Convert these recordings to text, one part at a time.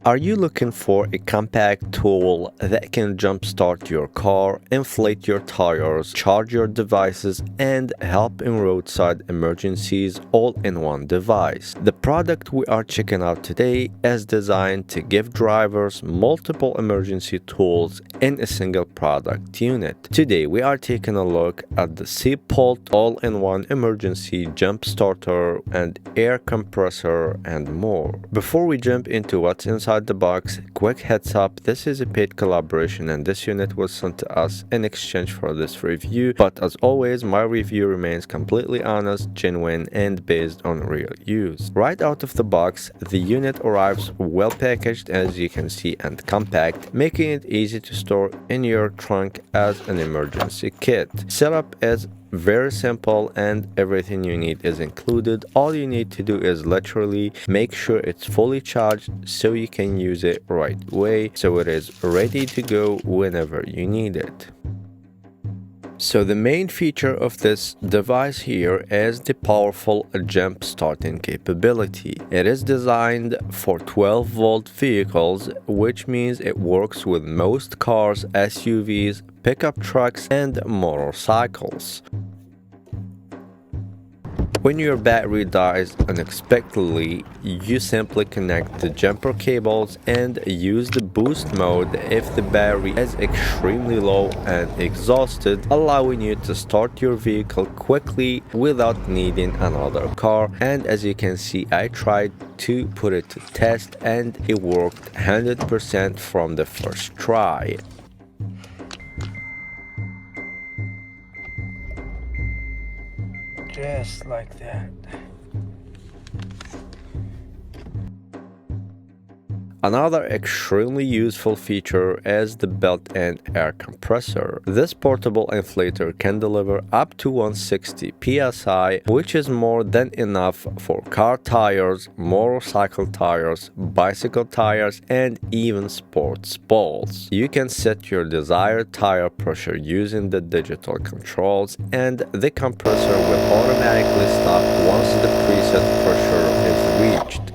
Are you looking for a compact tool that can jumpstart your car, inflate your tires, charge your devices, and help in roadside emergencies all in one device? The product we are checking out today is designed to give drivers multiple emergency tools in a single product unit. Today we are taking a look at the Cybpulte all-in-one emergency jump starter and air compressor and more. Before we jump into what's inside the box, quick heads up, this is a paid collaboration and this unit was sent to us in exchange for this review, but as always my review remains completely honest, genuine, and based on real use. Right out of the box, the unit arrives well packaged as you can see and compact, making it easy to store in your trunk as an emergency kit. Setup is very simple and everything you need is included. All you need to do is literally make sure it's fully charged so you can use it right away, so it is ready to go whenever you need it. So the main feature of this device here is the powerful jump starting capability. It is designed for 12-volt vehicles, which means it works with most cars, SUVs, pickup trucks, and motorcycles. When your battery dies unexpectedly, you simply connect the jumper cables and use the boost mode if the battery is extremely low and exhausted, allowing you to start your vehicle quickly without needing another car. And as you can see, I tried to put it to test and it worked 100% from the first try. Just like that. Another extremely useful feature is the built-in air compressor. This portable inflator can deliver up to 160 psi, which is more than enough for car tires, motorcycle tires, bicycle tires, and even sports balls. You can set your desired tire pressure using the digital controls, and the compressor will automatically stop once the preset pressure is reached.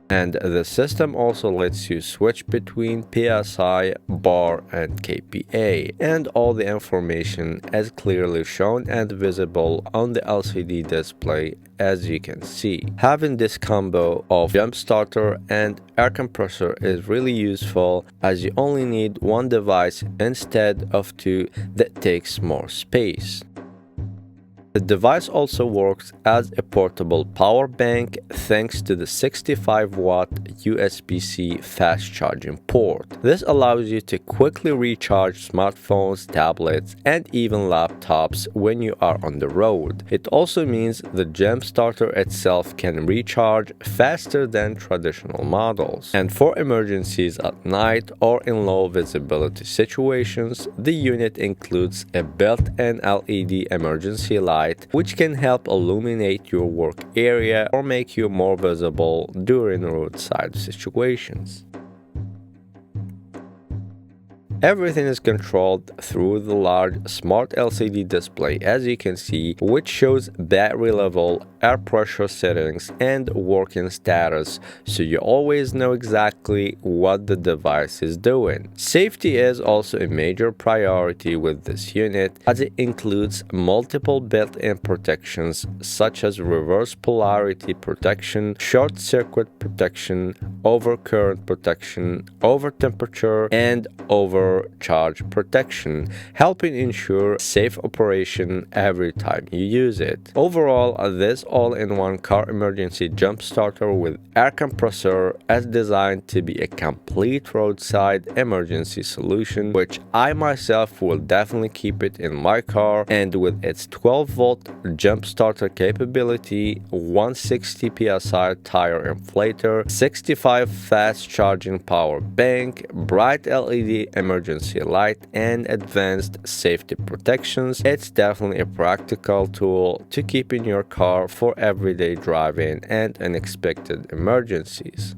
And the system also lets you switch between PSI, bar, and kPa, and all the information is clearly shown and visible on the LCD display as you can see. Having this combo of jump starter and air compressor is really useful as you only need one device instead of two that takes more space. The device also works as a portable power bank thanks to the 65-watt USB-C fast charging port. This allows you to quickly recharge smartphones, tablets, and even laptops when you are on the road. It also means the jump starter itself can recharge faster than traditional models. And for emergencies at night or in low visibility situations, the unit includes a built-in LED emergency light which can help illuminate your work area or make you more visible during roadside situations. Everything is controlled through the large smart LCD display as you can see, which shows battery level, air pressure settings, and working status, so you always know exactly what the device is doing. Safety is also a major priority with this unit as it includes multiple built-in protections such as reverse polarity protection, short circuit protection, overcurrent protection, over temperature, and overcharge protection, helping ensure safe operation every time you use it. Overall, this all-in-one car emergency jump starter with air compressor is designed to be a complete roadside emergency solution, which I myself will definitely keep it in my car, and with its 12-volt jump starter capability, 160 psi tire inflator, 65 fast charging power bank, bright LED emergency light, and advanced safety protections, it's definitely a practical tool to keep in your car for everyday driving and unexpected emergencies.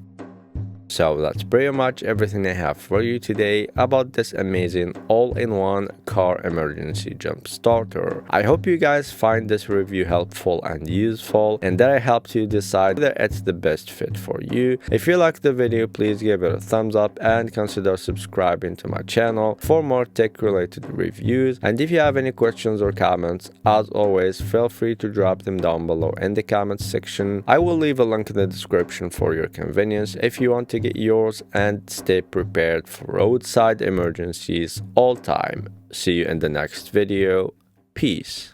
So that's pretty much everything I have for you today about this amazing all-in-one car emergency jump starter. I hope you guys find this review helpful and useful, and that I helped you decide whether it's the best fit for you. If you liked the video, please give it a thumbs up and consider subscribing to my channel for more tech-related reviews. And if you have any questions or comments, as always, feel free to drop them down below in the comments section. I will leave a link in the description for your convenience if you want to get yours, and stay prepared for roadside emergencies all time. See you in the next video. Peace.